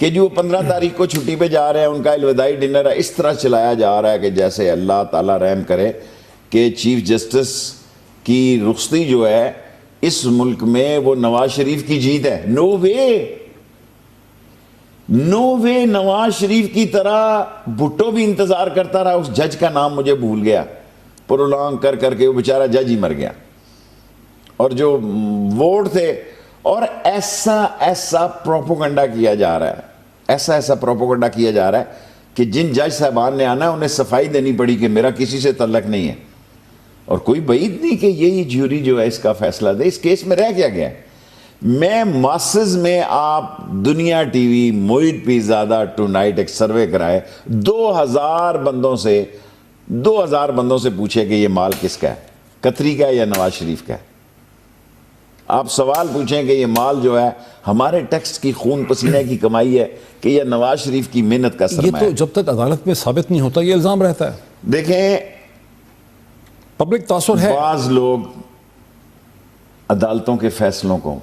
کہ جو 15 تاریخ کو چھٹی پہ جا رہے ہیں ان کا الوداعی ڈنر ہے، اس طرح چلایا جا رہا ہے کہ جیسے اللہ تعالیٰ رحم کرے کہ چیف جسٹس کی رخصتی جو ہے اس ملک میں وہ نواز شریف کی جیت ہے. نو وے نواز شریف کی طرح بھٹو بھی انتظار کرتا رہا. اس جج کا نام مجھے بھول گیا، پرولونگ کر کے وہ بیچارہ جج ہی مر گیا. اور جو ووٹ تھے، اور ایسا پروپوگنڈا کیا جا رہا ہے، ایسا پروپوگنڈا کیا جا رہا ہے کہ جن جج صاحبان نے آنا ہے انہیں صفائی دینی پڑی کہ میرا کسی سے تعلق نہیں ہے. اور کوئی بعید نہیں کہ یہی جیوری جو ہے اس کا فیصلہ دے. اس کیس میں رہ کیا گیا ہے؟ میں ماسز میں آپ Dunya TV Mohit Pirzada tonight ایک سروے کرائے، 2000 بندوں سے پوچھے کہ یہ مال کس کا ہے، قطری کا ہے یا نواز شریف کا ہے. آپ سوال پوچھیں کہ یہ مال جو ہے ہمارے ٹیکس کی خون پسینے کی کمائی ہے کہ یہ نواز شریف کی محنت کا سرمایہ ہے. یہ تو جب تک عدالت میں ثابت نہیں ہوتا یہ الزام رہتا ہے. دیکھیں پبلک تاثر ہے. بعض لوگ عدالتوں کے فیصلوں کو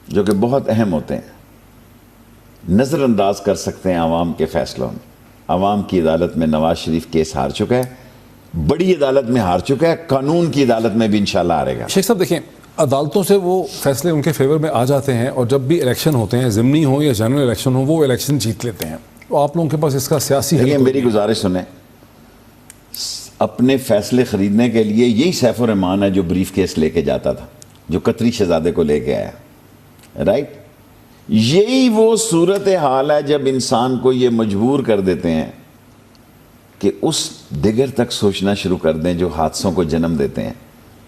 جو کہ بہت اہم ہوتے ہیں نظر انداز کر سکتے ہیں عوام کے فیصلوں میں. عوام کی عدالت میں نواز شریف کیس ہار چکا ہے، بڑی عدالت میں ہار چکا ہے، قانون کی عدالت میں بھی انشاءاللہ ہارے گا. شیخ صاحب دیکھیں، عدالتوں سے وہ فیصلے ان کے فیور میں آ جاتے ہیں اور جب بھی الیکشن ہوتے ہیں، ضمنی ہوں یا جنرل الیکشن ہوں، وہ الیکشن جیت لیتے ہیں. تو آپ لوگوں کے پاس اس کا سیاسی دیکھیں میری گزارش سنیں، اپنے فیصلے خریدنے کے لیے یہی سیف الرحمان ہے جو بریف کیس لے کے جاتا تھا، جو قطری شہزادے کو لے کے آیا، رائٹ. یہی وہ صورت حال ہے جب انسان کو یہ مجبور کر دیتے ہیں کہ اس دیگر تک سوچنا شروع کر دیں جو حادثوں کو جنم دیتے ہیں.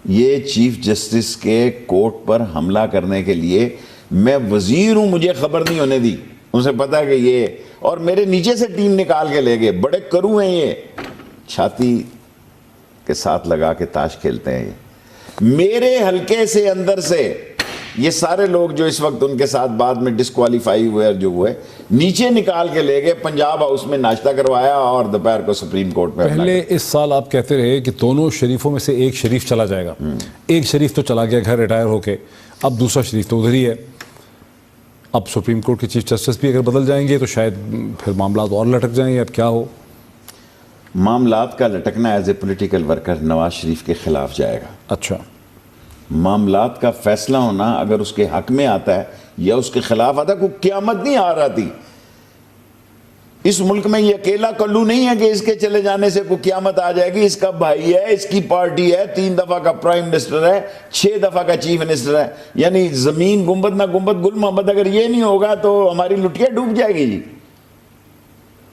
یہ چیف جسٹس کے کوٹ پر حملہ کرنے کے لیے میں وزیر ہوں، مجھے خبر نہیں ہونے دی. ان سے پتا کہ یہ، اور میرے نیچے سے ٹیم نکال کے لے گئے. بڑے کرو ہیں یہ، چھاتی کے ساتھ لگا کے تاش کھیلتے ہیں. یہ میرے حلقے سے اندر سے یہ سارے لوگ جو اس وقت ان کے ساتھ بعد میں ڈسکوالیفائی ہوئے جو ہوئے، نیچے نکال کے لے گئے، پنجاب ہاؤس میں ناشتہ کروایا اور دوپہر کو سپریم کورٹ میں. پہلے اس سال آپ کہتے رہے کہ دونوں شریفوں میں سے ایک شریف چلا جائے گا. ایک شریف تو چلا گیا گھر ریٹائر ہو کے، اب دوسرا شریف تو ادھر ہی ہے. اب سپریم کورٹ کے چیف جسٹس بھی اگر بدل جائیں گے تو شاید پھر معاملات اور لٹک جائیں گے. اب کیا ہو؟ معاملات کا لٹکنا as a political worker Nawaz Sharif کے خلاف جائے گا. اچھا، معاملات کا فیصلہ ہونا اگر اس کے حق میں آتا ہے یا اس کے خلاف آتا ہے، کوئی قیامت نہیں آ رہی. اس ملک میں یہ اکیلا کلو نہیں ہے کہ اس کے چلے جانے سے کوئی قیامت آ جائے گی. اس کا بھائی ہے، اس کی پارٹی ہے، 3 دفعہ کا پرائم منسٹر ہے، 6 دفعہ کا چیف منسٹر ہے. یعنی زمین گنبد نہ گنبد گل محمد، اگر یہ نہیں ہوگا تو ہماری لٹیا ڈوب جائے گی جی.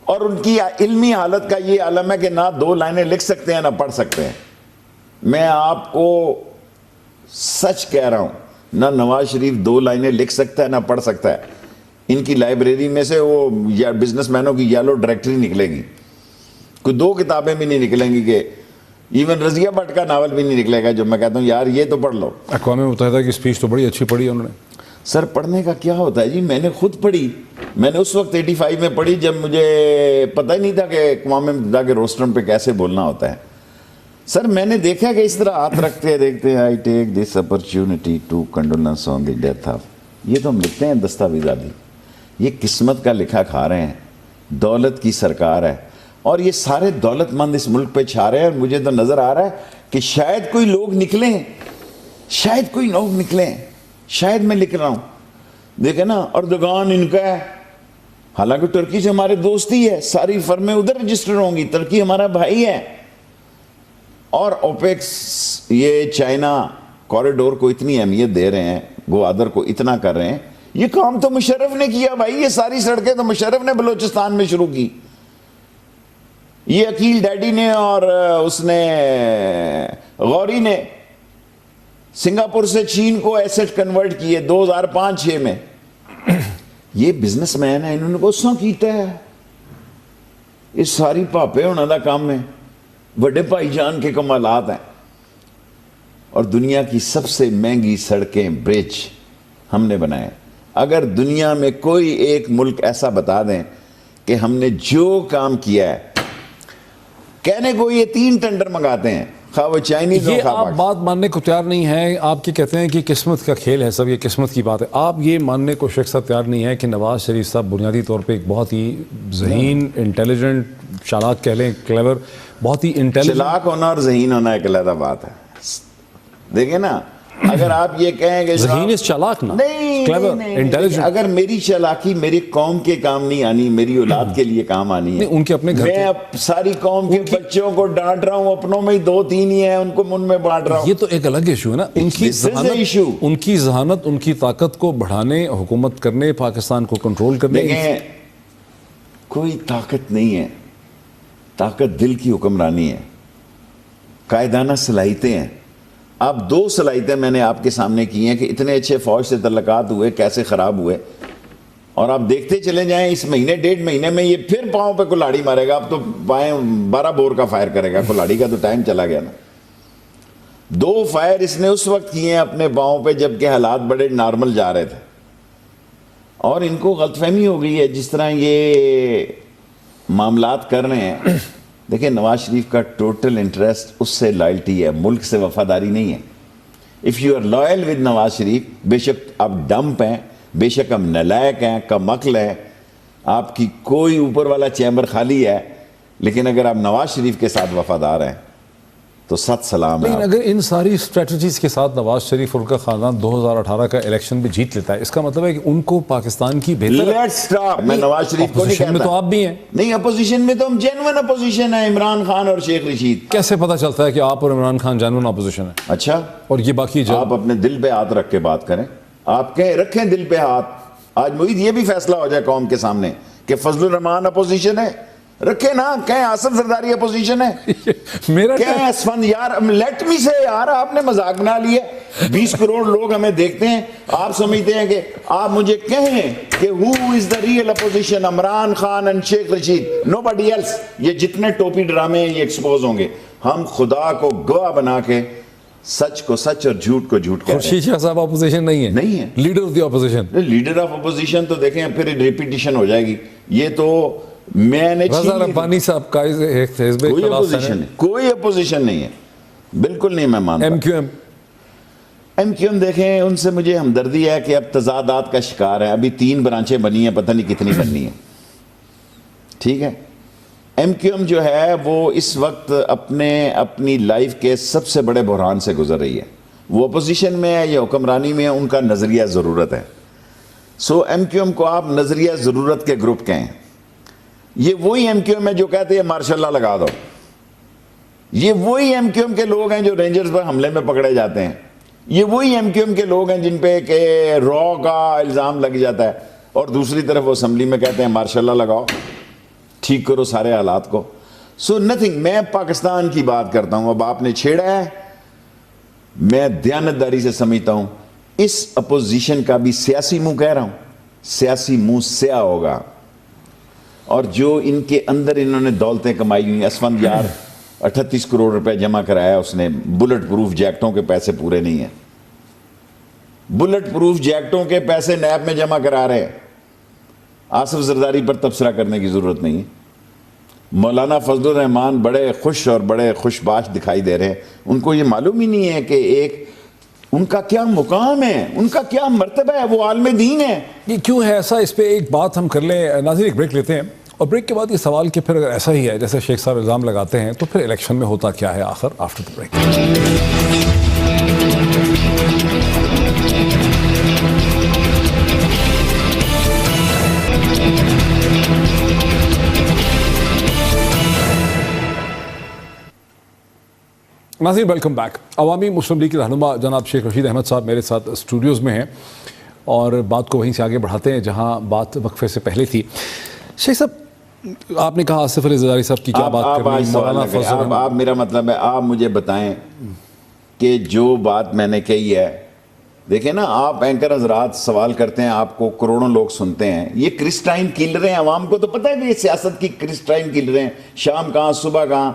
اور ان کی علمی حالت کا یہ عالم ہے کہ نہ 2 لائنیں لکھ سکتے ہیں نہ پڑھ سکتے ہیں. میں آپ کو سچ کہہ رہا ہوں، نہ نواز شریف 2 لائنیں لکھ سکتا ہے نہ پڑھ سکتا ہے. ان کی لائبریری میں سے وہ بزنس مینوں کی یالو ڈائریکٹری نکلے گی، کوئی 2 کتابیں بھی نہیں نکلیں گی، کہ ایون رضیہ بٹ کا ناول بھی نہیں نکلے گا جو میں کہتا ہوں یار یہ تو پڑھ لو. اقوام متحدہ کی اسپیچ تو بڑی اچھی پڑھی انہوں نے. سر پڑھنے کا کیا ہوتا ہے جی؟ میں نے خود پڑھی، میں نے اس وقت 85 میں پڑھی جب مجھے پتہ ہی نہیں تھا کہ اقوام متحدہ کے روسٹرم پہ کیسے بولنا ہوتا ہے. سر میں نے دیکھا کہ اس طرح ہاتھ رکھتے دیکھتے I take this opportunity to condolence on the death of، یہ تو ہم لکھتے ہیں دستاویزاتی. یہ قسمت کا لکھا کھا رہے ہیں، دولت کی سرکار ہے اور یہ سارے دولت مند اس ملک پہ چھا رہے ہیں. اور مجھے تو نظر آ رہا ہے کہ شاید کوئی لوگ نکلیں، شاید میں لکھ رہا ہوں، دیکھیں نا. اردگان ان کا ہے، حالانکہ ترکی سے ہمارے دوستی ہے، ساری فرمیں ادھر رجسٹر ہوں گی، ترکی ہمارا بھائی ہے. اور اوپیکس یہ چائنا کوریڈور کو اتنی اہمیت دے رہے ہیں، گوادر کو اتنا کر رہے ہیں. یہ کام تو مشرف نے کیا بھائی، یہ ساری سڑکیں تو مشرف نے بلوچستان میں شروع کی. یہ عقیل ڈیڈی نے اور اس نے غوری نے سنگاپور سے چین کو ایسٹ کنورٹ کیے 2005-6 میں. یہ بزنس مین ہے، انہوں نے کوساں کیتا ہے. یہ ساری پاپے ہونا دا کام ہے، بڑے بھائی جان کے کمالات ہیں. اور دنیا کی سب سے مہنگی سڑکیں، برج ہم نے بنائے. اگر دنیا میں کوئی ایک ملک ایسا بتا دیں کہ ہم نے جو کام کیا ہے، کہنے کو یہ 3 ٹینڈر منگاتے ہیں خواہ وہ چائنیز ہو یہ خواہ آپ پاکستان. بات ماننے کو تیار نہیں ہیں. آپ کی کہتے ہیں کہ قسمت کا کھیل ہے سب, یہ قسمت کی بات ہے. آپ یہ ماننے کو شیخ صاحب تیار نہیں ہے کہ نواز شریف صاحب بنیادی طور پہ ایک بہت ہی ذہین, انٹیلیجنٹ, چالاک کہہ لیں, کلیور, بہت ہی انٹیلیجنٹ. چلاک ہونا اور ذہین ہونا ایک علیحدہ بات ہے. دیکھیں نا, اگر آپ یہ کہیں کہ ذہین اس چالاک نا, نہیں, کلیور, انٹیلیجنٹ. اگر میری چالاکی میری قوم کے کام نہیں آنی, میری اولاد کے لیے کام آنی ہے. ان کے اپنے گھر میں اب ساری قوم کے بچوں کو ڈانٹ رہا ہوں, اپنوں میں 2-3 ہی ہیں, ان کو من میں بانٹ رہا ہوں. یہ تو ایک الگ ایشو ہے نا. ان کی ذہانت, ان کی طاقت کو بڑھانے, حکومت کرنے, پاکستان کو کنٹرول کرنے. دیکھیں, کوئی طاقت نہیں ہے, طاقت دل کی حکمرانی ہے, قائدانہ صلاحیتیں ہیں. اب 2 صلاحیتیں میں نے آپ کے سامنے کی ہیں کہ اتنے اچھے فوج سے تعلقات ہوئے کیسے خراب ہوئے, اور آپ دیکھتے چلے جائیں اس مہینے 1.5 مہینے میں یہ پھر پاؤں پہ کلاڑی مارے گا. اب تو پائیں 12 بور کا فائر کرے گا, کلاڑی کا تو ٹائم چلا گیا نا. 2 فائر اس نے اس وقت کیے ہیں اپنے پاؤں پہ جب کہ حالات بڑے نارمل جا رہے تھے, اور ان کو غلط فہمی ہو گئی ہے جس طرح یہ معاملات کر رہے ہیں. دیکھیں, نواز شریف کا ٹوٹل انٹرسٹ اس سے لائلٹی ہے, ملک سے وفاداری نہیں ہے. If you are loyal with Nawaz Sharif, بے شک آپ ڈمپ ہیں, بے شک ہم نالائق ہیں, کم عقل ہیں, آپ کی کوئی اوپر والا چیمبر خالی ہے, لیکن اگر آپ نواز شریف کے ساتھ وفادار ہیں تو ست سلام ہے. لیکن اگر ان ساری اسٹریٹجیز کے ساتھ نواز شریف اور ان کا خاندان 2018 کا الیکشن بھی جیت لیتا ہے, اس کا مطلب ہے کہ ان کو پاکستان کی بہتر. Let's stop. میں نواز شریف کو نہیں کہتا. میں تو آپ بھی ہیں. نہیں, اپوزیشن میں تو ہم جینوئن اپوزیشن ہے, عمران خان اور شیخ رشید. کیسے پتا چلتا ہے کہ آپ اور عمران خان جینوئن اپوزیشن ہے؟ اچھا, اور یہ باقی آپ اپنے دل پہ ہاتھ رکھ کے بات کریں. آپ کہیں رکھیں دل پہ ہاتھ. آج معید یہ بھی فیصلہ ہو جائے قوم کے سامنے کہ فضل الرحمان اپوزیشن ہے, رکھے نا. کہیں آصف زرداری اپوزیشن ہے, میرا کہیں اسفند. یار لیٹ می سے, یار آپ نے مذاق بنا لیا. 20 کروڑ لوگ ہمیں دیکھتے ہیں, آپ سمجھتے ہیں کہ آپ مجھے کہیں کہ who is the real opposition, Imran Khan and Sheikh Rashid, nobody else. یہ جتنے ٹوپی ڈرامے ہیں یہ ایکسپوز ہوں گے. ہم خدا کو گواہ بنا کے سچ کو سچ اور جھوٹ کو جھوٹ کہتے ہیں. خورشید شاہ صاحب اپوزیشن نہیں ہے, نہیں ہے leader of the opposition. Leader of opposition تو دیکھیں پھر ریپیٹیشن ہو جائے گی. یہ تو میں نے رضا ربانی صاحب کا کوئی اپوزیشن نہیں ہے, بالکل نہیں. میں مانتا ایم کیو ایم دیکھیں, ان سے مجھے ہمدردی ہے کہ اب تضادات کا شکار ہے. ابھی 3 برانچیں بنی ہیں, پتہ نہیں کتنی بننی ہیں. ٹھیک ہے, ایم کیو ایم جو ہے وہ اس وقت اپنی لائف کے سب سے بڑے بحران سے گزر رہی ہے. وہ اپوزیشن میں ہے یا حکمرانی میں ہے, ان کا نظریہ ضرورت ہے. سو ایم کیو ایم کو آپ نظریہ ضرورت کے گروپ کہیں. یہ وہی ایم کیو ایم ہے جو کہتے ہیں مارشاء اللہ لگا دو. یہ وہی ایم کیو ایم کے لوگ ہیں جو رینجرز پر حملے میں پکڑے جاتے ہیں. یہ وہی ایم کیو ایم کے لوگ ہیں جن پہ کہ را کا الزام لگ جاتا ہے, اور دوسری طرف وہ اسمبلی میں کہتے ہیں مارشاء اللہ لگاؤ, ٹھیک کرو سارے حالات کو. سو نتھنگ. میں پاکستان کی بات کرتا ہوں. اب آپ نے چھیڑا ہے, میں دیانتداری سے سمجھتا ہوں اس اپوزیشن کا بھی سیاسی منہ کہہ رہا ہوں, سیاسی منہ سیاہ ہوگا. اور جو ان کے اندر انہوں نے دولتیں کمائی ہوئی ہیں, اسفند یار 38 کروڑ روپے جمع کرایا اس نے, بلٹ پروف جیکٹوں کے پیسے پورے نہیں ہیں. بلٹ پروف جیکٹوں کے پیسے نیب میں جمع کرا رہے ہیں. آصف زرداری پر تبصرہ کرنے کی ضرورت نہیں ہے. مولانا فضل الرحمان بڑے خوش اور بڑے خوش باش دکھائی دے رہے ہیں. ان کو یہ معلوم ہی نہیں ہے کہ ایک ان کا کیا مقام ہے, ان کا کیا مرتبہ ہے, وہ عالم دین ہے. یہ کیوں ہے ایسا, اس پہ ایک بات ہم کر لیں. ناظرین ایک بریک لیتے ہیں, اور بریک کے بعد یہ سوال کہ پھر اگر ایسا ہی ہے جیسے شیخ صاحب الزام لگاتے ہیں, تو پھر الیکشن میں ہوتا کیا ہے آخر, آفٹر دی بریک. ناظرین ویلکم بیک. عوامی مسلم لیگ کے رہنما جناب شیخ رشید احمد صاحب میرے ساتھ اسٹوڈیوز میں ہیں, اور بات کو وہیں سے آگے بڑھاتے ہیں جہاں بات وقفے سے پہلے تھی. شیخ صاحب, آپ نے کہا آصف علی زرداری صاحب کی کیا بات کرنی, مولانا فضل. آپ میرا مطلب ہے آپ مجھے بتائیں کہ جو بات میں نے کہی ہے, دیکھیں نا آپ اینکر حضرات سوال کرتے ہیں, آپ کو کروڑوں لوگ سنتے ہیں, یہ کرسٹائن کل رہے ہیں. عوام کو تو پتہ ہے کہ یہ سیاست کی کرسٹائن کل رہے ہیں, شام کہاں صبح کہاں,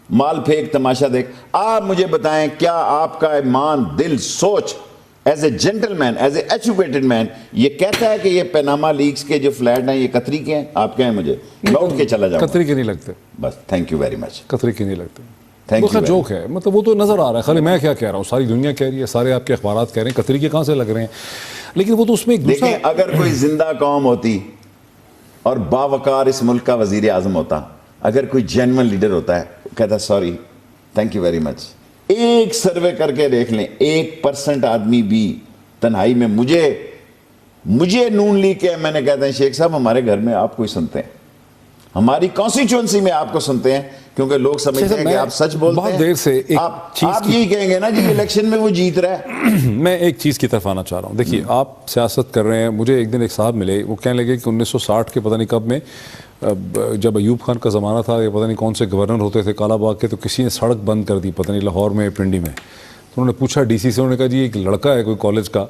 مال پھینک تماشا دیکھ. آپ مجھے بتائیں کیا آپ کا ایمان, دل, سوچ as a gentleman, as a educated man یہ کہتا ہے کہ یہ پیناما لیکس کے جو فلیٹ ہیں یہ قطری کے ہیں؟ آپ کہیں مجھے میں اٹھ کے چلا جاؤں. قطری کے نہیں لگتے. بس تھینک یو ویری مچ. قطری کے نہیں لگتے. Thank you. جوک ہے, مطلب وہ تو نظر آ رہا ہے, خالی میں کیا کہہ رہا ہوں, ساری دنیا کہہ رہی ہے, سارے آپ کے اخبارات کہہ رہے ہیں, قطری کے کہاں سے لگ رہے ہیں, لیکن وہ تو اس میں ایک دوسرا. دیکھیں اگر کوئی زندہ قوم ہوتی اور باوقار اس ملک کا وزیر اعظم ہوتا, اگر کوئی جینون لیڈر ہوتا ہے, کہتا sorry thank you very much, ایک سروے کر کے دیکھ لیں 1% آدمی بھی تنہائی میں مجھے نون لیگ کے میں نے کہتے ہیں شیخ صاحب ہمارے گھر میں آپ کو ہی سنتے ہیں, ہماری کانسٹیچوئنسی میں آپ کو سنتے ہیں, کیونکہ لوگ سمجھتے ہیں کہ آپ سچ بولتے ہیں. بہت دیر سے آپ یہی کہیں گے نا جی الیکشن میں وہ جیت رہا ہے. میں ایک چیز کی طرف آنا چاہ رہا ہوں. دیکھیے آپ سیاست کر رہے ہیں, مجھے ایک دن ایک صاحب ملے, وہ کہنے لگے کہ 1960 کے پتہ نہیں کب میں, جب ایوب خان کا زمانہ تھا, یا پتہ نہیں کون سے گورنر ہوتے تھے کالا باغ کے, تو کسی نے سڑک بند کر دی, پتہ نہیں لاہور میں پنڈی میں. تو انہوں نے پوچھا ڈی سی سے, انہوں نے کہا جی ایک لڑکا ہے کوئی کالج کا,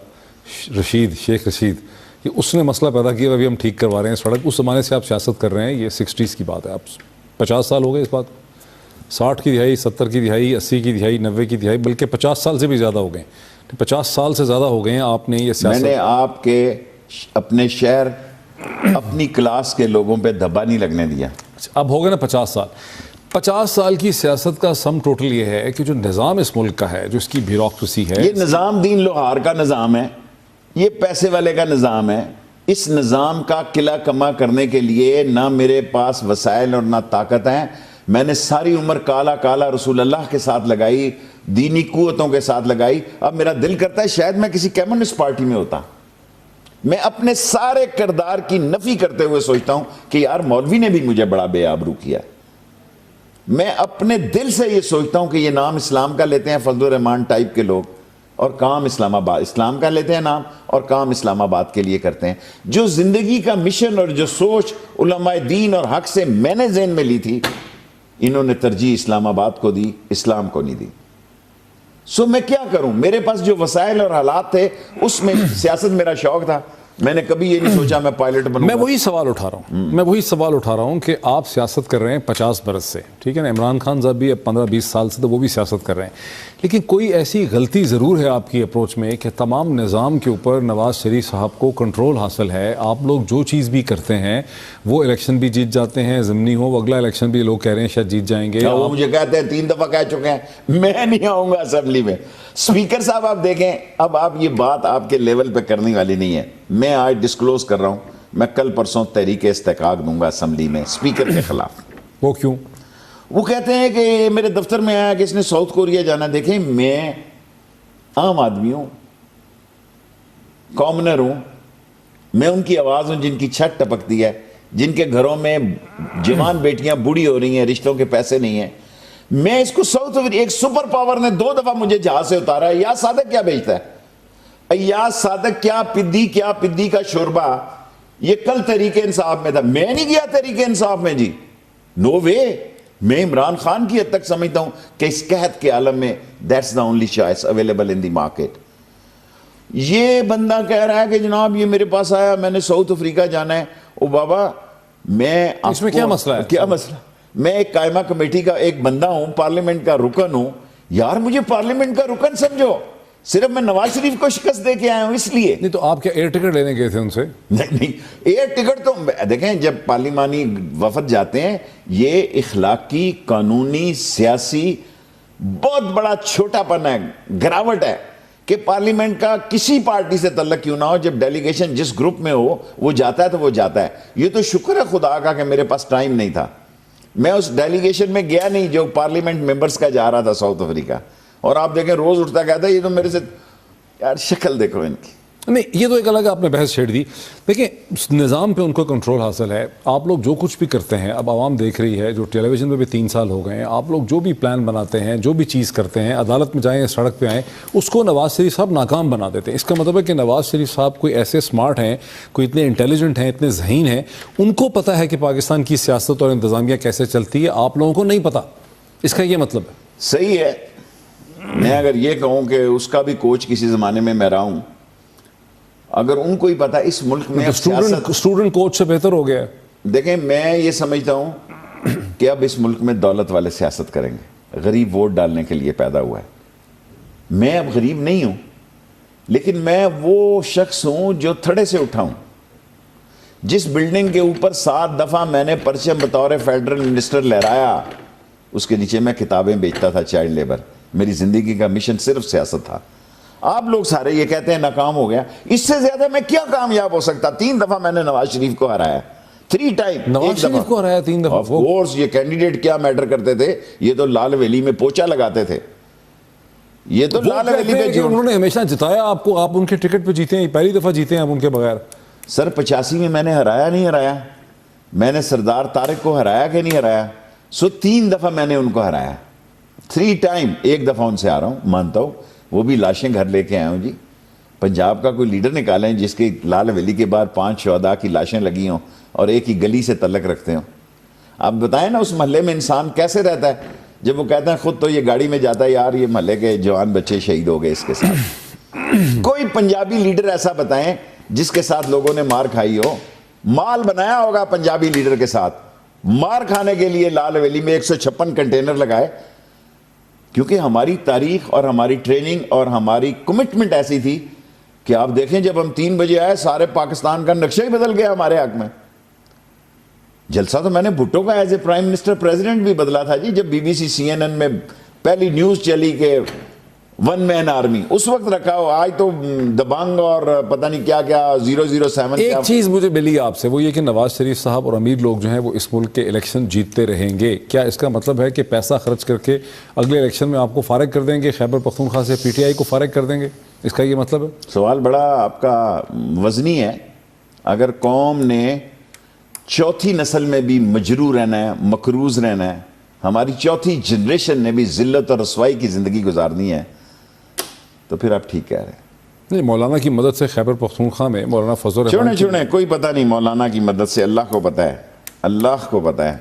شیخ رشید, کہ اس نے مسئلہ پیدا کیا, ابھی ہم ٹھیک کروا رہے ہیں سڑک. اس زمانے سے آپ سیاست کر رہے ہیں, یہ 60s کی بات ہے, آپ 50 سال ہو گئے اس بات, 60 کی دہائی, 70 کی دہائی, 80 کی دہائی, 90 کی دہائی, بلکہ 50 سال سے بھی زیادہ ہو گئے ہیں, 50 سال سے زیادہ ہو گئے ہیں آپ نے یہ سیاست. میں نے آپ کے اپنے شہر اپنی کلاس کے لوگوں پہ دھبا نہیں لگنے دیا. اب ہو گئے نا 50 سال. 50 سال کی سیاست کا سم ٹوٹل یہ ہے کہ جو نظام اس ملک کا ہے, جو اس کی بیوروکریسی ہے, یہ نظام دین لوہار کا نظام ہے, یہ پیسے والے کا نظام ہے. اس نظام کا قلعہ کما کرنے کے لیے نہ میرے پاس وسائل اور نہ طاقت ہیں. میں نے ساری عمر کالا رسول اللہ کے ساتھ لگائی, دینی قوتوں کے ساتھ لگائی. اب میرا دل کرتا ہے شاید میں کسی کمیونسٹ پارٹی میں ہوتا. میں اپنے سارے کردار کی نفی کرتے ہوئے سوچتا ہوں کہ یار مولوی نے بھی مجھے بڑا بے آبرو کیا. میں اپنے دل سے یہ سوچتا ہوں کہ یہ نام اسلام کا لیتے ہیں فضل الرحمان ٹائپ کے لوگ, اور کام اسلام کا لیتے ہیں نام, اور کام اسلام آباد کے لیے کرتے ہیں. جو زندگی کا مشن اور جو سوچ علماء دین اور حق سے میں نے ذہن میں لی تھی, انہوں نے ترجیح اسلام آباد کو دی, اسلام کو نہیں دی. سو میں کیا کروں, میرے پاس جو وسائل اور حالات تھے اس میں سیاست میرا شوق تھا. میں نے کبھی یہ نہیں سوچا میں پائلٹ بنوں. میں وہی سوال اٹھا رہا ہوں کہ آپ سیاست کر رہے ہیں 50 برس سے, ٹھیک ہے نا, عمران خان صاحب بھی اب 15-20 سال سے, تو وہ بھی سیاست کر رہے ہیں, لیکن کوئی ایسی غلطی ضرور ہے آپ کی اپروچ میں کہ تمام نظام کے اوپر نواز شریف صاحب کو کنٹرول حاصل ہے. آپ لوگ جو چیز بھی کرتے ہیں وہ الیکشن بھی جیت جاتے ہیں, ضمنی ہو, اگلا الیکشن بھی لوگ کہہ رہے ہیں شاید جیت جائیں گے. وہ مجھے کہتے ہیں 3 دفعہ کہہ چکے ہیں میں نہیں آؤں گا اسمبلی میں. اسپیکر صاحب آپ دیکھیں, اب آپ یہ بات آپ کے لیول پہ کرنے والی نہیں ہے. میں آج ڈسکلوز کر رہا ہوں, میں کل پرسوں تحریک استحقاق دوں گا اسمبلی میں اسپیکر کے خلاف. وہ کیوں؟ وہ کہتے ہیں کہ میرے دفتر میں آیا کہ اس نے ساؤتھ کوریا جانا. دیکھیں میں عام آدمی ہوں, کامنر ہوں, میں ان کی آواز ہوں جن کی چھت ٹپکتی ہے, جن کے گھروں میں جوان بیٹیاں بوڑھی ہو رہی ہیں, رشتوں کے پیسے نہیں ہیں. میں اس کو ایک سپر پاور نے 2 دفعہ مجھے جہاز سے اتارا ہے. ایاز صادق کیا بیچتا ہے, ایاز صادق کیا پدی کا شوربہ, یہ کل تحریک انصاف میں تھا. میں نہیں گیا تحریک انصاف میں جی, نو وے. میں عمران خان کی حد تک سمجھتا ہوں کہ اس قحط کے عالم میں that's the only choice available in the market. یہ بندہ کہہ رہا ہے کہ جناب یہ میرے پاس آیا, میں نے ساؤتھ افریقہ جانا ہے. او بابا میں اس میں کیا مسئلہ ہے؟ کیا مسئلہ, میں ایک قائمہ کمیٹی کا ایک بندہ ہوں, پارلیمنٹ کا رکن ہوں. یار مجھے پارلیمنٹ کا رکن سمجھو, صرف میں نواز شریف کو شکست دے کے آیا ہوں اس لیے. نہیں تو آپ کیا ایئر ٹکٹ لینے گئے تھے ان سے؟ نہیں, ایئر ٹکٹ تو دیکھیں جب پارلیمانی وفد جاتے ہیں, یہ اخلاقی, قانونی, سیاسی بہت بڑا چھوٹا پن ہے, گراوٹ ہے کہ پارلیمنٹ کا کسی پارٹی سے تعلق کیوں نہ ہو, جب ڈیلیگیشن جس گروپ میں ہو وہ جاتا ہے تو وہ جاتا ہے. یہ تو شکر ہے خدا کا کہ میرے پاس ٹائم نہیں تھا, میں اس ڈیلیگیشن میں گیا نہیں جو پارلیمنٹ ممبرز کا جا رہا تھا ساؤتھ افریقہ. اور آپ دیکھیں روز اٹھتا کہتا ہے یہ تو میرے سے, یار شکل دیکھو ان کی. نہیں یہ تو ایک الگ آپ نے بحث چھیڑ دی. دیکھیں نظام پہ ان کو کنٹرول حاصل ہے, آپ لوگ جو کچھ بھی کرتے ہیں اب عوام دیکھ رہی ہے, جو ٹیلی ویژن پہ بھی 3 سال ہو گئے ہیں, آپ لوگ جو بھی پلان بناتے ہیں, جو بھی چیز کرتے ہیں, عدالت میں جائیں, سڑک پہ آئیں, اس کو نواز شریف صاحب ناکام بنا دیتے ہیں. اس کا مطلب ہے کہ نواز شریف صاحب کوئی ایسے اسمارٹ ہیں, کوئی اتنے انٹیلیجنٹ ہیں, اتنے ذہین ہیں, ان کو پتہ ہے کہ پاکستان کی سیاست اور انتظامیہ کیسے چلتی ہے, آپ لوگوں کو نہیں پتہ. اس کا یہ مطلب ہے. صحیح ہے. میں اگر یہ کہوں کہ اس کا بھی کوچ کسی زمانے میں رہا ہوں, اگر ان کو ہی پتا اس ملک میں اسٹوڈنٹ کوچ سے بہتر ہو گیا ہے. دیکھیں میں یہ سمجھتا ہوں کہ اب اس ملک میں دولت والے سیاست کریں گے, غریب ووٹ ڈالنے کے لیے پیدا ہوا ہے. میں اب غریب نہیں ہوں, لیکن میں وہ شخص ہوں جو تھڑے سے اٹھا ہوں. جس بلڈنگ کے اوپر 7 دفعہ میں نے پرچم بطور فیڈرل منسٹر لہرایا, اس کے نیچے میں کتابیں بیچتا تھا چائلڈ لیبر. میری زندگی کا مشن صرف سیاست تھا. آپ لوگ سارے یہ کہتے ہیں ناکام ہو گیا, اس سے زیادہ میں کیا کامیاب ہو سکتا. 3 دفعہ میں نے نواز شریف کو ہرایا, 3 ٹائم. نواز شریف کو ہرایا 3 دفعہ. آف کورس, یہ کینڈیڈیٹ کیا میٹر کرتے تھے, یہ تو لال ویلی میں پوچا لگاتے تھے. یہ تو لال ویلی میں جو انہوں نے ہمیشہ جتایا آپ کو, آپ ان کے ٹکٹ پہ جیتے ہیں, پہلی دفعہ جیتے ہیں آپ ان کے بغیر. سر 85 میں نے ہرایا نہیں ہرایا, میں نے سردار طارق کو ہرایا کہ نہیں ہرایا. 3 دفعہ میں نے ان کو ہرایا, 3 ٹائم. 1 دفعہ ان سے آ رہا ہوں, مانتا ہوں, وہ بھی لاشیں گھر لے کے آیا ہوں. جی پنجاب کا کوئی لیڈر نکالیں جس کے لال ویلی کے بعد 5 شہداء کی لاشیں لگی ہوں اور ایک ہی گلی سے تعلق رکھتے ہوں. آپ بتائیں نا اس محلے میں انسان کیسے رہتا ہے جب وہ کہتے ہیں خود تو یہ گاڑی میں جاتا ہے, یار یہ محلے کے جوان بچے شہید ہو گئے اس کے ساتھ. کوئی پنجابی لیڈر ایسا بتائیں جس کے ساتھ لوگوں نے مار کھائی ہو. مال بنایا ہوگا پنجابی لیڈر کے ساتھ, مار کھانے کے لیے لال ویلی میں 156 کنٹینر لگائے, کیونکہ ہماری تاریخ اور ہماری ٹریننگ اور ہماری کمٹمنٹ ایسی تھی کہ آپ دیکھیں جب ہم 3 بجے آئے سارے پاکستان کا نقشہ ہی بدل گیا ہمارے حق میں. جلسہ تو میں نے بھٹو کا as a prime minister president بھی بدلا تھا جی, جب BBC CNN میں پہلی نیوز چلی کہ 1 مین آرمی, اس وقت رکھا ہو. آج تو دبانگ اور پتہ نہیں کیا کیا 007. ایک چیز مجھے ملی آپ سے, وہ یہ کہ نواز شریف صاحب اور امیر لوگ جو ہیں وہ اس ملک کے الیکشن جیتتے رہیں گے. کیا اس کا مطلب ہے کہ پیسہ خرچ کر کے اگلے الیکشن میں آپ کو فارغ کر دیں گے, خیبر پختونخوا سے PTI کو فارغ کر دیں گے؟ اس کا یہ مطلب ہے؟ سوال بڑا آپ کا وزنی ہے. اگر قوم نے چوتھی نسل میں بھی مجروح رہنا ہے, مقروض رہنا ہے, ہماری چوتھی جنریشن نے بھی ذلت اور رسوائی کی زندگی گزارنی ہے, تو پھر آپ ٹھیک کہہ رہے ہیں. نہیں, مولانا کی مدد سے خیبر پختونخوا میں مولانا فضل الرحمان چھوڑیں کوئی پتہ نہیں. مولانا کی مدد سے اللہ کو پتہ ہے, اللہ کو پتہ ہے.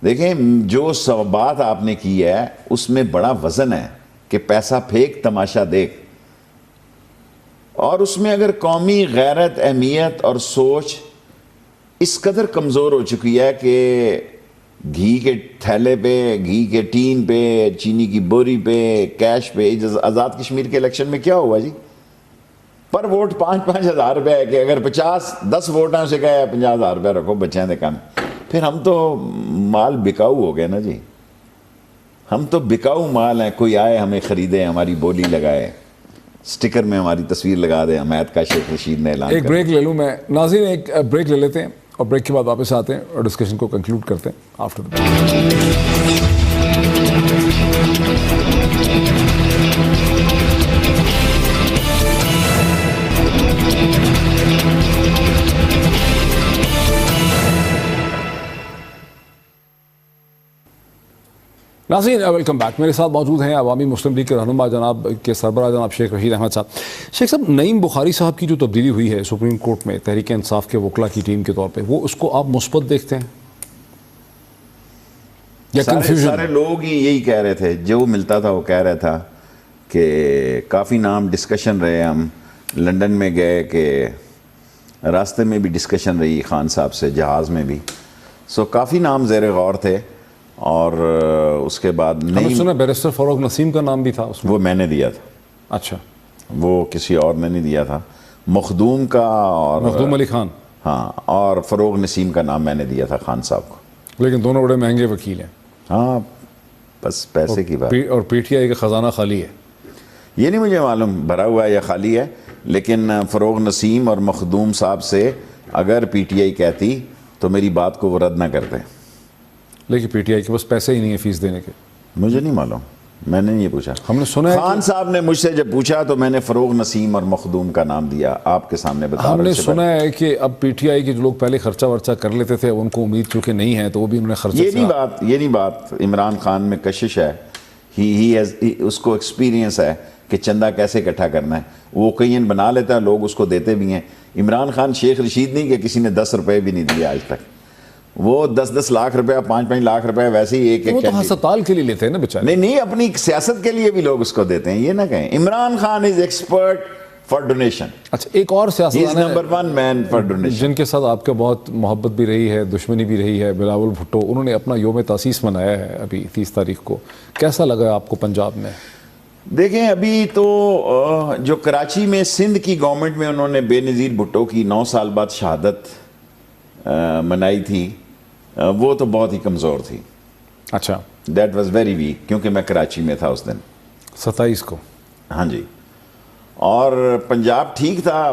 دیکھیں جو بات آپ نے کی ہے اس میں بڑا وزن ہے کہ پیسہ پھینک تماشا دیکھ, اور اس میں اگر قومی غیرت, اہمیت اور سوچ اس قدر کمزور ہو چکی ہے کہ گھی کے تھیلے پہ, گھی کے ٹین پہ, چینی کی بوری پہ, کیش پہ. آزاد کشمیر کے الیکشن میں کیا ہوا جی, پر ووٹ 5-5 ہزار روپے ہے کہ اگر 10 ووٹ ہیں اسے کہا 50 ہزار روپے رکھو بچیں دے کم. پھر ہم تو مال بکاؤ ہو گئے نا جی, ہم تو بکاؤ مال ہیں. کوئی آئے ہمیں خریدے, ہماری بولی لگائے, سٹیکر میں ہماری تصویر لگا دے, حمایت کا شیخ رشید نے اعلان. ایک بریک لے لوں میں. ناظرین ایک بریک لے لیتے ہیں اور بریک کے بعد واپس آتے ہیں اور ڈسکشن کو کنکلوڈ کرتے ہیں آفٹر دا بریک. ناظرین ویلکم بیک. میرے ساتھ موجود ہیں عوامی مسلم لیگ کے رہنما جناب کے سربراہ جناب شیخ رشید احمد صاحب. شیخ صاحب, نعیم بخاری صاحب کی جو تبدیلی ہوئی ہے سپریم کورٹ میں تحریک انصاف کے وکلاء کی ٹیم کے طور پہ, وہ اس کو آپ مثبت دیکھتے ہیں یا کنفیوژن؟ سارے لوگ ہی یہی کہہ رہے تھے, جو ملتا تھا وہ کہہ رہا تھا کہ کافی نام ڈسکشن رہے. ہم لنڈن میں گئے کہ راستے میں بھی ڈسکشن رہی خان صاحب سے, جہاز میں بھی. سو کافی نام زیر غور تھے. اور اس کے بعد نہیں سنا بیرسٹر فاروق نسیم کا نام بھی تھا اس میں. وہ میں نے دیا تھا. اچھا, وہ کسی اور نے نہیں دیا تھا. مخدوم کا اور مخدوم علی خان, ہاں, اور فروغ نسیم کا نام میں نے دیا تھا خان صاحب کو. لیکن دونوں بڑے مہنگے وکیل ہیں. ہاں, بس پیسے کی بات. اور PTI کا خزانہ خالی ہے. یہ نہیں مجھے معلوم بھرا ہوا ہے یا خالی ہے, لیکن فروغ نسیم اور مخدوم صاحب سے اگر PTI کہتی تو میری بات کو وہ رد نہ کرتے. لیکن PTI کے پاس پیسے ہی نہیں ہے فیس دینے کے. مجھے نہیں معلوم, میں نے یہ پوچھا. ہم نے سنا ہے خان صاحب نے مجھ سے جب پوچھا تو میں نے فروغ نسیم اور مخدوم کا نام دیا آپ کے سامنے بتا. ہم نے سنا ہے کہ اب PTI کے جو لوگ پہلے خرچہ ورچہ کر لیتے تھے ان کو امید چونکہ نہیں ہے تو وہ بھی انہوں نے خرچہ. یہ نہیں بات عمران خان میں کشش ہے. اس کو ایکسپیرینس ہے کہ چندہ کیسے اکٹھا کرنا ہے. وہ کہیں بنا لیتا ہے, لوگ اس کو دیتے بھی ہیں. عمران خان شیخ رشید نہیں کہ کسی نے 10 روپے بھی نہیں دیے آج تک. وہ 10 لاکھ روپے, 5 لاکھ روپے ویسے ہی ایک تو ہسپتال کے لیے لیتے ہیں نا بیچارے. نہیں, اپنی سیاست کے لیے بھی لوگ اس کو دیتے ہیں. یہ نہ کہیں Imran Khan is expert for donation. اچھا, ایک اور سیاستدان نمبر 1 مین فار ڈونیشن جن کے ساتھ آپ کا بہت محبت بھی رہی ہے, دشمنی بھی رہی ہے, بلاول بھٹو. انہوں نے اپنا یوم تاسیس منایا ہے ابھی 30 تاریخ کو. کیسا لگا آپ کو پنجاب میں؟ دیکھیں ابھی تو جو کراچی میں سندھ کی گورنمنٹ میں انہوں نے بے نظیر بھٹو کی 9 سال بعد شہادت منائی تھی, وہ تو بہت ہی کمزور تھی. اچھا دیٹ واز ویری ویک، کیونکہ میں کراچی میں تھا اس دن 27 کو. ہاں جی. اور پنجاب ٹھیک تھا،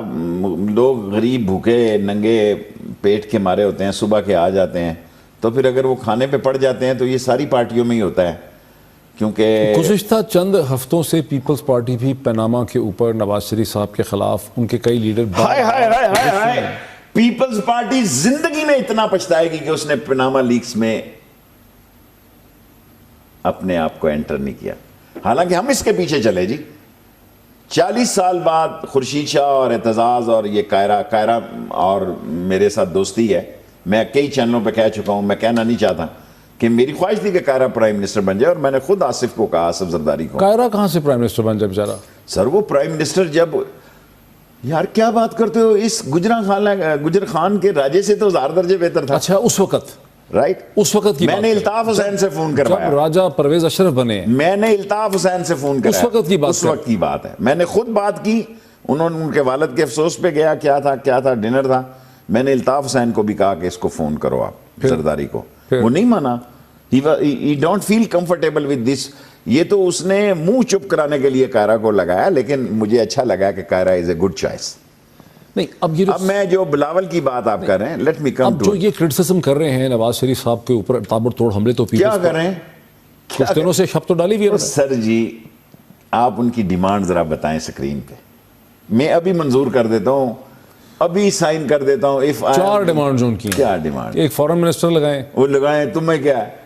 لوگ غریب بھوکے ننگے پیٹ کے مارے ہوتے ہیں، صبح کے آ جاتے ہیں، تو پھر اگر وہ کھانے پہ پڑ جاتے ہیں تو یہ ساری پارٹیوں میں ہی ہوتا ہے. کیونکہ گزشتہ چند ہفتوں سے پیپلز پارٹی بھی پیناما کے اوپر نواز شریف صاحب کے خلاف ان کے کئی لیڈر ہائے پیپلز پارٹی زندگی میں اتنا پچھتائے گی کہ اس نے پیناما لیکس میں اپنے آپ کو انٹر نہیں کیا. حالانکہ ہم اس کے پیچھے چلے جی. 40 سال بعد خورشید شاہ اور اعتزاز اور یہ کائرہ اور میرے ساتھ دوستی ہے. میں کئی چینلوں پہ کہہ چکا ہوں، میں کہنا نہیں چاہتا کہ میری خواہش تھی کہ کائرہ پرائم منسٹر بن جائے، اور میں نے خود آصف کو کہا، آصف زرداری کو. کائرہ کہاں سے پرائم منسٹر بن جائے بیچارہ؟ سر وہ پرائم منسٹر جب، یار کیا بات کرتے ہو، اس گجر خان کے راجے سے تو 1000 درجے بہتر تھا. اچھا اس وقت، رائٹ، اس وقت کی میں نے الطاف حسین سے فون کروایا جب راجہ پرویز اشرف بنے، میں نے الطاف حسین سے فون کرایا. اس وقت کی بات، اس وقت کی بات ہے. میں نے خود بات کی، انہوں نے ان کے والد کے افسوس پہ گیا، کیا تھا ڈنر تھا. میں نے الطاف حسین کو بھی کہا کہ اس کو فون کرو آپ زرداری کو. وہ نہیں مانا. He don't feel comfortable with this. یہ تو اس نے منہ چپ کرانے کے لیے کائرہ کو لگایا، لیکن مجھے اچھا لگا کہ کائرہ از اے گڈ چوائس. نہیں اب میں جو بلاول کی بات آپ کر رہے ہیں، لیٹ می کم اب جو یہ کرٹیسزم کر رہے ہیں نواز شریف صاحب کے اوپر تابڑ توڑ حملے، تو کیا کر رہے ہیں؟ کچھ دنوں سے شب تو ڈالی ہوئی ہے. سر جی آپ ان کی ڈیمانڈ ذرا بتائیں اسکرین پہ. میں ابھی منظور کر دیتا ہوں، ابھی سائن کر دیتا ہوں. 4 ڈیمانڈ ان کی. کیا ڈیمانڈ؟ ایک فارن منسٹر لگائیں. وہ لگائیں، تمہیں کیا ہے؟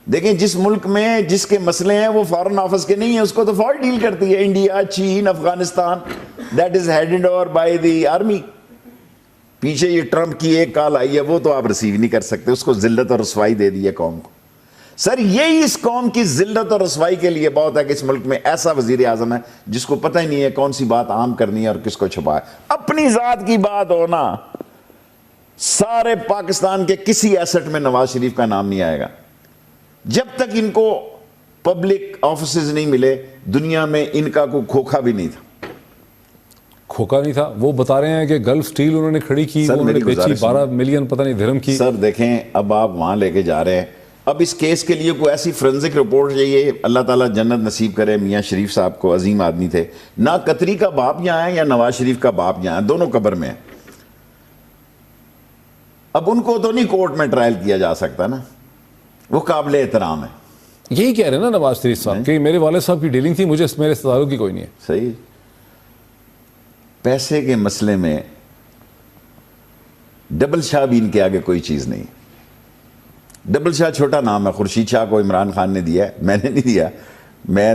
دیکھیں جس ملک میں جس کے مسئلے ہیں وہ فارن آفس کے نہیں ہیں، اس کو تو فوج ڈیل کرتی ہے. انڈیا، چین، Afghanistan, that is headed over by the army. پیچھے یہ ٹرمپ کی ایک کال آئی ہے، وہ تو آپ ریسیو نہیں کر سکتے. اس کو ذلت اور رسوائی دے دی ہے قوم کو. سر یہی اس قوم کی ذلت اور رسوائی کے لیے بہت ہے کہ اس ملک میں ایسا وزیر اعظم ہے جس کو پتہ ہی نہیں ہے کون سی بات عام کرنی ہے اور کس کو چھپا ہے. اپنی ذات کی بات ہونا، سارے پاکستان کے کسی ایسٹ میں نواز شریف کا نام نہیں آئے گا. جب تک ان کو پبلک آفیسز نہیں ملے، دنیا میں ان کا کوئی کھوکھا بھی نہیں تھا. کھوکا نہیں تھا. وہ بتا رہے ہیں کہ گلف سٹیل انہوں نے کھڑی کی، انہوں نے بیچی 12 ملین پتہ نہیں درہم کی. سر دیکھیں اب آپ وہاں لے کے جا رہے ہیں. اب اس کیس کے لیے کوئی ایسی فرنزک رپورٹ چاہیے. اللہ تعالیٰ جنت نصیب کرے میاں شریف صاحب کو، عظیم آدمی تھے. نہ قطری کا باپ یہاں ہے یا نواز شریف کا باپ یہاں ہے، دونوں قبر میں ہیں. اب ان کو تو نہیں کورٹ میں ٹرائل کیا جا سکتا نا، وہ قابل احترام ہے. یہی کہہ رہے ہیں نا نواز شریف صاحب کہ میرے والد صاحب کی ڈیلنگ تھی، مجھے میرے تعلق کی کوئی نہیں ہے. صحیح. پیسے کے مسئلے میں ڈبل شاہ بھی ان کے آگے کوئی چیز نہیں. ڈبل شاہ چھوٹا نام ہے. خورشید شاہ کو عمران خان نے دیا ہے، میں نے نہیں دیا. میں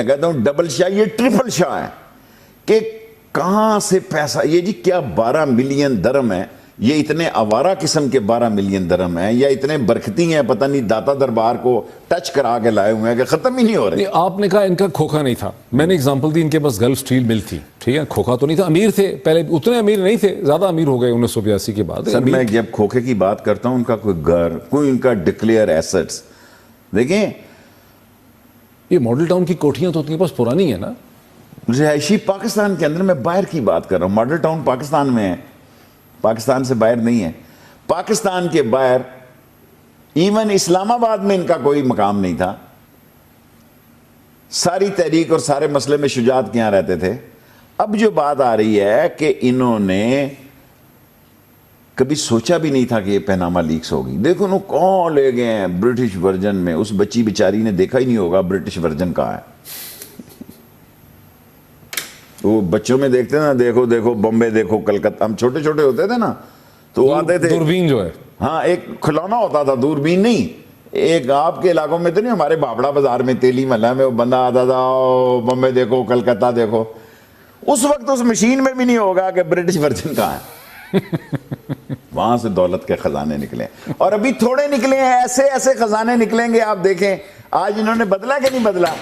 کہتا ہوں ڈبل شاہ یہ ٹرپل شاہ ہے کہ کہاں سے پیسہ. یہ جی کیا 12 ملین درہم ہے، یہ اتنے آوارہ قسم کے 12 ملین درہم ہیں یا اتنے برکتی ہیں، پتہ نہیں داتا دربار کو ٹچ کرا کے لائے ہوئے ہیں کہ ختم ہی نہیں ہو رہے. آپ نے کہا ان کا کھوکھا نہیں تھا. میں نے اگزامپل دی، ان کے پاس گلف سٹیل مل تھی، ٹھیک ہے، کھوکھا تو نہیں تھا. امیر تھے پہلے، اتنے امیر نہیں تھے، زیادہ امیر ہو گئے 1982 کے بعد. سر میں جب کھوکھے کی بات کرتا ہوں، ان کا کوئی گھر، کوئی ان کا ڈکلیئر ایسٹس. دیکھیں یہ ماڈل ٹاؤن کی کوٹھیاں تو ان کے پاس پرانی ہیں نا. رہائشی پاکستان کے اندر، میں باہر کی بات کر رہا ہوں. ماڈل ٹاؤن پاکستان میں ہے، پاکستان سے باہر نہیں ہے. پاکستان کے باہر ایون اسلام آباد میں ان کا کوئی مقام نہیں تھا. ساری تحریک اور سارے مسئلے میں شجاعت کیا رہتے تھے. اب جو بات آ رہی ہے کہ انہوں نے کبھی سوچا بھی نہیں تھا کہ یہ پیناما لیکس ہوگی. دیکھو انہوں کون لے گئے ہیں برٹش ورجن میں. اس بچی بیچاری نے دیکھا ہی نہیں ہوگا برٹش ورجن کہاں ہے. وہ بچوں میں دیکھتے نا، دیکھو دیکھو بمبے، دیکھو کلکتہ. ہم چھوٹے چھوٹے ہوتے تھے نا تو وہ آتے تھے. دوربین جو ہے، ہاں ایک کھلونا ہوتا تھا، دوربین نہیں. ایک آپ کے علاقوں میں تو نہیں، ہمارے بابڑا بازار میں تیلی محلہ میں وہ بندہ آتا تھا، بمبے دیکھو کلکتہ دیکھو. اس وقت اس مشین میں بھی نہیں ہوگا کہ برٹش ورجن کہاں ہے. وہاں سے دولت کے خزانے نکلے، اور ابھی تھوڑے نکلے ہیں، ایسے ایسے خزانے نکلیں گے. آپ دیکھیں آج انہوں نے بدلا کہ نہیں بدلا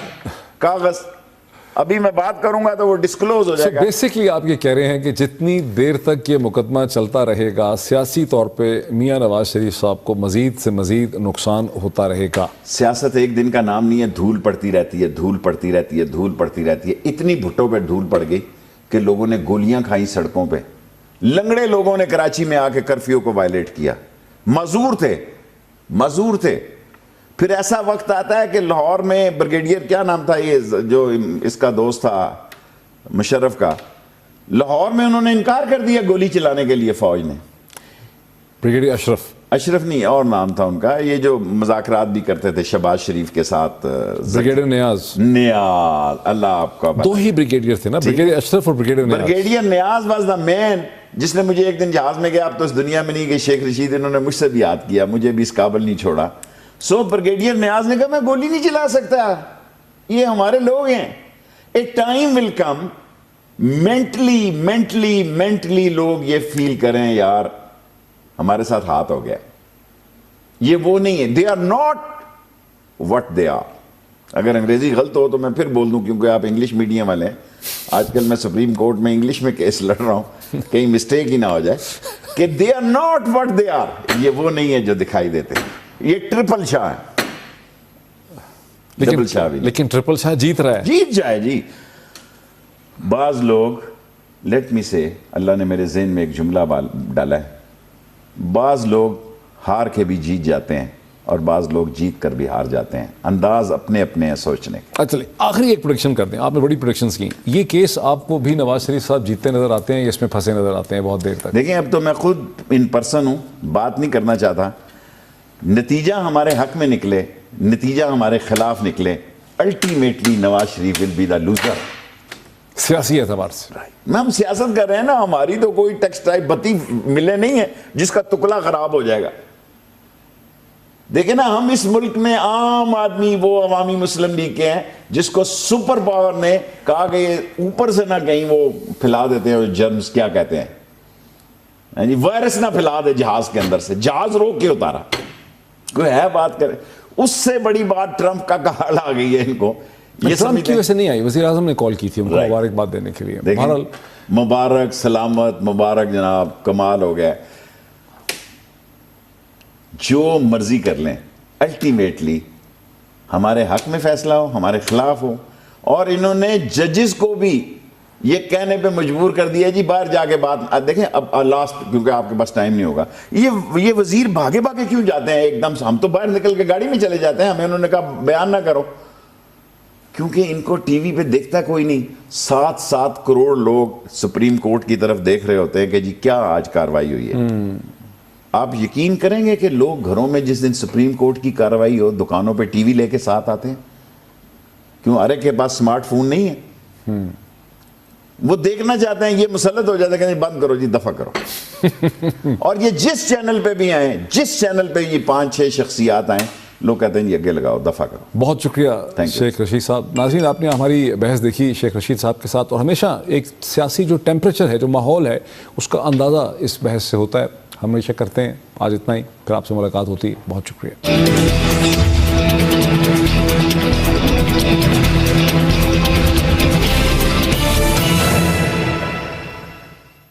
کاغذ. ابھی میں بات کروں گا تو وہ ڈسکلوز ہو جائے گا. بیسکلی آپ یہ کہہ رہے ہیں کہ جتنی دیر تک یہ مقدمہ چلتا رہے گا، سیاسی طور پہ میاں نواز شریف صاحب کو مزید سے مزید نقصان ہوتا رہے گا. سیاست ایک دن کا نام نہیں ہے، دھول پڑتی رہتی ہے، دھول پڑتی رہتی ہے، دھول پڑتی رہتی ہے. اتنی بھٹوں پہ دھول پڑ گئی کہ لوگوں نے گولیاں کھائیں سڑکوں پہ. لنگڑے لوگوں نے کراچی میں آ کے کرفیو کو وائلیٹ کیا. معذور تھے. پھر ایسا وقت آتا ہے کہ لاہور میں بریگیڈیئر کیا نام تھا یہ جو اس کا دوست تھا مشرف کا, لاہور میں انہوں نے انکار کر دیا گولی چلانے کے لیے فوج نے. بریگیڈیئر اشرف نہیں اور نام تھا ان کا, یہ جو مذاکرات بھی کرتے تھے شہباز شریف کے ساتھ. بریگیڈیئر نیاز, اللہ آپ کا دو ہی بریگیڈیئر تھے نا, بریگیڈیئر اشرف اور brigadier Niaz. Brigadier Niaz was the man, جس نے مجھے ایک دن جہاز میں گیا, اب تو اس دنیا میں نہیں گئی, شیخ رشید انہوں نے مجھ سے بھی یاد کیا, مجھے بھی اس قابل نہیں چھوڑا. سو بریگیڈیئر نیاز نے کہا میں گولی نہیں چلا سکتا, یہ ہمارے لوگ ہیں. A time will come mentally لوگ یہ فیل کریں یار ہمارے ساتھ ہاتھ ہو گیا. یہ وہ نہیں ہے, they are not what they are. اگر انگریزی غلط ہو تو میں پھر بول دوں, کیونکہ آپ انگلش میڈیم والے ہیں. آج کل میں سپریم کورٹ میں انگلش میں کیس لڑ رہا ہوں, کہیں مسٹیک ہی نہ ہو جائے, کہ they are not what they are. یہ وہ نہیں ہے جو دکھائی دیتے ہیں, یہ ٹرپل شاہ ہے. لیکن ٹرپل شاہ جیت رہا ہے, جیت جائے جی. بعض لوگ, لیٹ می سے, اللہ نے میرے ذہن میں ایک جملہ ڈالا ہے, بعض لوگ ہار کے بھی جیت جاتے ہیں اور بعض لوگ جیت کر بھی ہار جاتے ہیں. انداز اپنے اپنے ہیں سوچنے کے. چلیں آخری ایک پروڈکشن کر دیں, آپ نے بڑی پروڈکشنز کی. یہ کیس آپ کو بھی نواز شریف صاحب جیتتے نظر آتے ہیں یا اس میں پھنسے نظر آتے ہیں بہت دیر تک؟ دیکھیں اب تو میں خود ان پرسن ہوں, بات نہیں کرنا چاہتا. نتیجہ ہمارے حق میں نکلے, نتیجہ ہمارے خلاف نکلے, ultimately Nawaz Sharif will be the loser. سیاسی اعتبار سے میں ہم سیاست کر رہے ہیں نا, ہماری تو کوئی ٹیکسٹائل بتی ملے نہیں ہے جس کا ٹکڑا خراب ہو جائے گا. دیکھیں نا, ہم اس ملک میں عام آدمی وہ عوامی مسلم لیگ کے ہیں جس کو سپر پاور نے کہا کہ اوپر سے نہ کہیں وہ پھیلا دیتے ہیں جرمز, کیا کہتے ہیں, وائرس نہ پھیلا دے جہاز کے اندر سے, جہاز روک کے اتارا. کوئی ہے بات کرے, اس سے بڑی بات ٹرمپ کا کہال آ گئی ہے ان کو. یہ ٹرمپ کی وجہ سے نہیں آئی, وزیر اعظم نے کال کی تھی ان کو مبارکباد دینے کے لیے. بہرحال مبارک, سلامت, مبارک جناب, کمال ہو گیا. جو مرضی کر لیں, الٹیمیٹلی ہمارے حق میں فیصلہ ہو, ہمارے خلاف ہو. اور انہوں نے ججز کو بھی یہ کہنے پہ مجبور کر دیا جی باہر جا کے بات. دیکھیں اب لاسٹ, کیونکہ آپ کے پاس ٹائم نہیں ہوگا, یہ وزیر بھاگے بھاگے کیوں جاتے ہیں ایک دم سے؟ ہم تو باہر نکل کے گاڑی میں چلے جاتے ہیں, ہمیں انہوں نے کہا بیان نہ کرو, کیونکہ ان کو ٹی وی پہ دیکھتا کوئی نہیں. 7 کروڑ لوگ سپریم کورٹ کی طرف دیکھ رہے ہوتے ہیں کہ جی کیا آج کاروائی ہوئی ہے. آپ یقین کریں گے کہ لوگ گھروں میں جس دن سپریم کورٹ کی کاروائی ہو دکانوں پہ ٹی وی لے کے ساتھ آتے ہیں. کیوں؟ ارے کے پاس سمارٹ فون نہیں ہے, وہ دیکھنا چاہتے ہیں. یہ مسلط ہو جاتا ہے کہ بند کرو جی, دفع کرو. اور یہ جس چینل پہ بھی آئیں, جس چینل پہ یہ 5-6 شخصیات آئیں, لوگ کہتے ہیں یہ اگے لگاؤ, دفع کرو. بہت شکریہ شیخ رشید صاحب. ناظرین, آپ نے ہماری بحث دیکھی شیخ رشید صاحب کے ساتھ, اور ہمیشہ ایک سیاسی جو ٹیمپریچر ہے, جو ماحول ہے, اس کا اندازہ اس بحث سے ہوتا ہے. ہم ہمیشہ کرتے ہیں. آج اتنا ہی, پھر آپ سے ملاقات ہوتی ہے. بہت شکریہ.